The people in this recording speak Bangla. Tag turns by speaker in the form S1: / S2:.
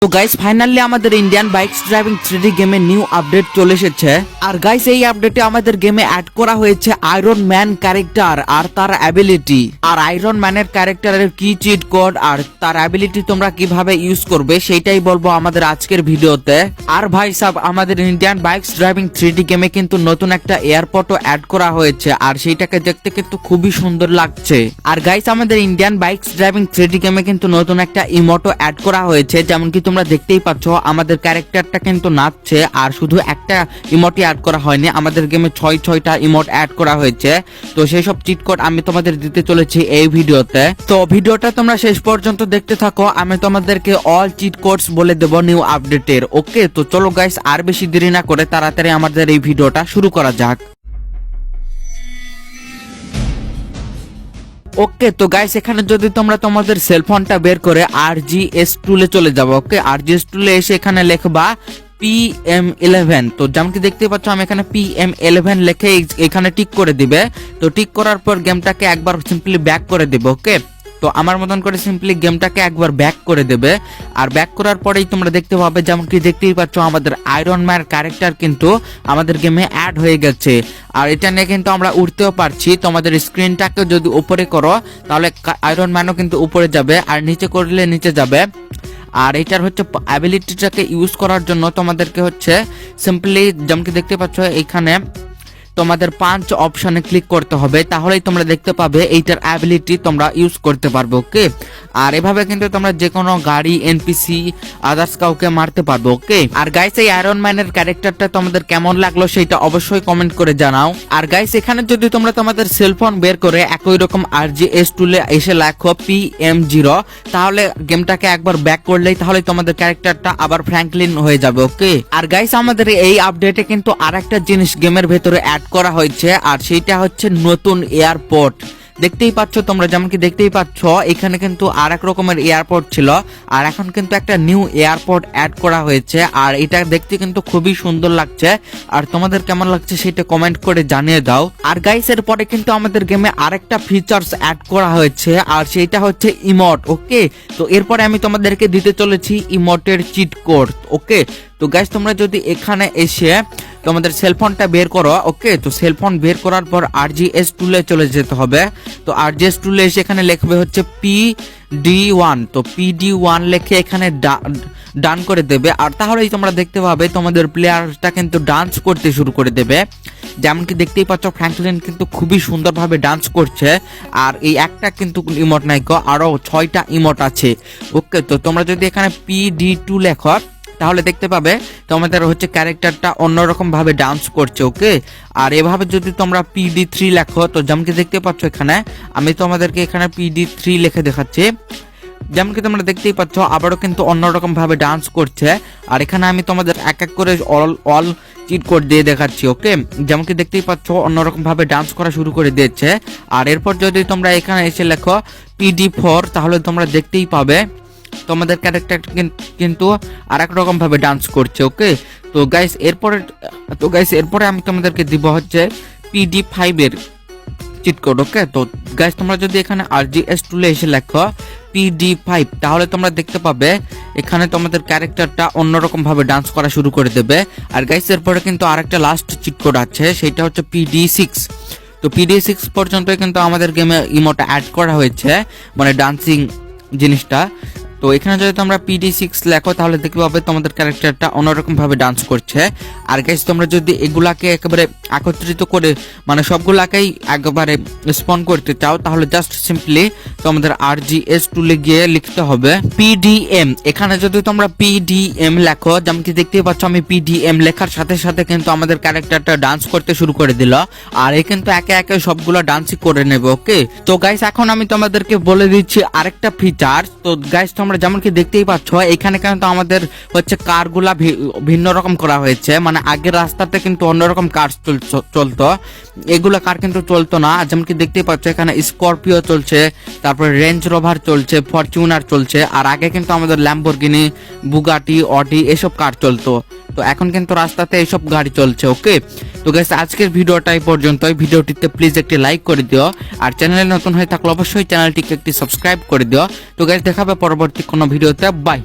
S1: তো গাইস ফাইনালি আমাদের ইন্ডিয়ান বাইকস ড্রাইভিং 3D গেমে নিউ আপডেট চলে এসেছে। আর গাইস এই আপডেটে আমাদের গেমে অ্যাড করা হয়েছে আয়রন ম্যান ক্যারেক্টার আর তার অ্যাবিলিটি। আর আয়রন ম্যানের ক্যারেক্টারের কি চিট কোড আর তার অ্যাবিলিটি তোমরা কিভাবে ইউজ করবে সেটাই বলবো আমাদের আজকের ভিডিওতে। আর ভাই সাব আমাদের ইন্ডিয়ান বাইকস ড্রাইভিং 3D গেমে কিন্তু নতুন একটা এয়ারপোর্টও অ্যাড করা হয়েছে আর সেইটাকে দেখতে কিন্তু খুবই সুন্দর লাগছে। আর গাইস আমাদের ইন্ডিয়ান বাইকস ড্রাইভিং 3D গেমে কিন্তু নতুন একটা ইমোটও অ্যাড করা হয়েছে, যেমন কি তোমরা দেখতেই পাচ্ছ আমাদের ক্যারেক্টারটা কিন্তু নাচছে। আর শুধু একটা ইমোটই অ্যাড করা হয়নি, আমাদের গেমে 6টা ইমোট অ্যাড করা হয়েছে। তো সেই সব চিট কোড আমি তোমাদের দিতে চলেছি এই ভিডিওতে। তো ভিডিওটা তোমরা শেষ পর্যন্ত দেখতে থাকো, আমি তোমাদেরকে অল চিট কোডস বলে দেব নিউ আপডেটের। ওকে, তো চলো গাইস আর বেশি দেরি না করে তাড়াতাড়ি আমাদের এই ভিডিওটা শুরু করা যাক। ওকে, তো গাইস এখানে যদি তোমরা তোমাদের সেলফোনটা বের করে RGS টুলে চলে যাবো। ওকে, RGS টুলে এসে এখানে লিখবা PM11। তো যেমন কি দেখতে পাচ্ছ আমি এখানে PM11 লিখে এখানে টিক করে দিবে। তো টিক করার পর গেমটাকে একবার সিম্পলি ব্যাক করে দিবে। ওকে, তো আমার মতন করে সিম্পলি গেমটাকে একবার ব্যাক করে দেবে। আর ব্যাক করার পরেই তোমরা দেখতে পাবে যেমন কি দেখতেই পাচ্ছ আমাদের আয়রন ম্যান ক্যারেক্টার কিন্তু আমাদের গেমে অ্যাড হয়ে গেছে। আর এটা নিয়ে কিন্তু আমরা উঠতেও পারছি। তোমাদের স্ক্রিনটাকে যদি উপরে করো তাহলে আয়রন ম্যানও কিন্তু উপরে যাবে, আর নিচে করলে নিচে যাবে। আর এটার হচ্ছে অ্যাবিলিটিটাকে ইউজ করার জন্য তোমাদেরকে হচ্ছে সিম্পলি যেমন কি দেখতে পাচ্ছ এইখানে তোমাদের 5 অপশনে ক্লিক করতে হবে, তাহলেই তোমরা দেখতে পাবে এইটার অ্যাবিলিটি তোমরা ইউজ করতে পারবে। ওকে, আর এভাবে কিন্তু তোমরা যে কোনো গাড়ি এনপিসি আদার্স কাউকে মারতে পারবে। ওকে, আর গাইস এই আয়রন ম্যানের ক্যারেক্টারটা তোমাদের কেমন লাগলো সেটা অবশ্যই কমেন্ট করে জানাও। আর গাইস এখানে যদি তোমরা তোমাদের সেলফোন বের করে একই রকম RGS টুলে এসে লেখো PM0, তাহলে গেমটাকে একবার ব্যাক করলেই তাহলে তোমাদের ক্যারেক্টারটা আবার ফ্র্যাঙ্কলিন হয়ে যাবে। ওকে, আর গাইস আমাদের এই আপডেটে কিন্তু আরেকটা জিনিস গেমের ভেতরে অ্যাড করা হয়েছে, আর সেইটা হচ্ছে নতুন এয়ারপোর্ট। দেখতেই পাচ্ছ তোমরা যেমন কি দেখতেই পাচ্ছ এখানে কিন্তু আর এক রকমের এয়ারপোর্ট ছিল, আর এখন কিন্তু একটা নিউ এয়ারপোর্ট অ্যাড করা হয়েছে। আর এটা দেখতে কিন্তু খুবই সুন্দর লাগছে। আর তোমাদের কেমন লাগছে সেটা কমেন্ট করে জানিয়ে দাও। আর গাইস এর পরে কিন্তু আমাদের গেমে আরেকটা ফিচার্স অ্যাড করা হয়েছে, আর সেইটা হচ্ছে ইমোট। ওকে, তো এরপরে আমি তোমাদেরকে দিতে চলেছি ইমোটের চিট কোড। ওকে, তো গাইস তোমরা যদি এখানে এসে তোমাদের সেলফোনটা বের করো। ওকে, তো সেলফোন বের করার পর RGS টুলে চলে যেতে হবে। তো RGS টুলে এসে এখানে লিখবে হচ্ছে PD1। তো PD1 লিখে এখানে ডান করে দেবে, আর তাহলেই তোমরা দেখতে পাবে তোমাদের প্লেয়ারটা কিন্তু ডান্স করতে শুরু করে দেবে। যেমন কি দেখতেই পাচ্ছ ফ্র্যাঙ্কলিন কিন্তু খুবই সুন্দরভাবে ডান্স করছে। আর এই একটা কিন্তু ইমোট নাই, আরো 6টা ইমোট আছে। ওকে, তো তোমরা যদি এখানে PD2 লেখো তাহলে দেখতে পাবে তোমাদের হচ্ছে ক্যারেক্টারটা অন্যরকম ভাবে ডান্স করছে। ওকে, আর এভাবে যদি তোমরা PD3 লেখো, তো যেমন কি দেখতে পাচ্ছ এখানে আমি তোমাদেরকে এখানে PD3 লিখে দেখাচ্ছি। যেমন কি তোমরা দেখতেই পাচ্ছ আবারও কিন্তু অন্যরকম ভাবে ডান্স করছে। আর এখানে আমি তোমাদের এক এক করে অল চিট কোড দিয়ে দেখাচ্ছি। ওকে, যেমন কি দেখতেই পাচ্ছ অন্যরকম ভাবে ডান্স করা শুরু করে দিয়েছে। আর এরপর যদি তোমরা এখানে এসে লেখো PD4 তাহলে তোমরা দেখতেই পাবে তোমাদের ক্যারেক্টার কিন্তু আর এক রকম ভাবে ডান্স করছে। ওকে, তো গাইস এরপরে আমি তোমাদেরকে দিব হচ্ছে PD5 এর চিট কোড। ওকে, তো গাইস তোমরা যদি এখানে RGS টুলে এসে লেখো PD5 তাহলে তোমরা দেখতে পাবে এখানে তোমাদের ক্যারেক্টারটা অন্যরকম ভাবে ডান্স করা শুরু করে দেবে। আর গাইস এরপরে কিন্তু আরেকটা লাস্ট চিট কোড আছে, সেটা হচ্ছে PD6। তো PD6 পর্যন্ত কিন্তু আমাদের গেমে ইমোটা অ্যাড করা হয়েছে, মানে ডান্সিং জিনিসটা। তো এখানে যদি তোমরা PD6 লেখো তাহলে দেখতে পাবে তোমাদের ক্যারেক্টারটা অন্যরকম ভাবে ডান্স করছে। আর গাইস তোমরা যদি এগুলাকে একেবারে একত্রিত করে মানে সবগুলাকেই একেবারে স্পন করতে চাও তাহলে জাস্ট সিম্পলি তোমাদের RGS টুলে গিয়ে লিখতে হবে PDM। এখানে যদি তোমরা PDM লেখো যেমন কি দেখতেই পাচ্ছ আমি PDM লেখার সাথে সাথে কিন্তু আমাদের ক্যারেক্টারটা ডান্স করতে শুরু করে দিল। আর এ কিন্তু একে একে সবগুলো ডান্সই করে নেবে। ওকে, তো গাইস এখন আমি তোমাদেরকে বলে দিচ্ছি আরেকটা ফিচার। তো গাইস তোমরা যেমন কি দেখতেই পাচ্ছ এখানে কিন্তু আমাদের হচ্ছে কারগুলা ভিন্ন রকম করা হয়েছে, মানে আগের রাস্তাতে কিন্তু অন্যরকম কার চলতো, এগুলা কার কিন্তু চলতো না। যেমন কি দেখতেই পাচ্ছ এখানে স্করপিও চলছে, তারপরে রেঞ্জ রোভার চলছে, ফরচুনার চলছে। আর আগে কিন্তু আমাদের ল্যাম্বরগিনি, বুগাটি, অডি এসব কার চলতো। তো এখন কিন্তু রাস্তাতে এইসব গাড়ি চলছে। ওকে, তো গাইস আজকের ভিডিওটা এই পর্যন্তই। ভিডিওটিতে প্লিজ একটি লাইক করে দিও, আর চ্যানেলে নতুন হয়ে থাকলে অবশ্যই চ্যানেলটিকে একটি সাবস্ক্রাইব করে দিও। তো গাইস দেখাবে পরবর্তী কোনো ভিডিওতে। বাই।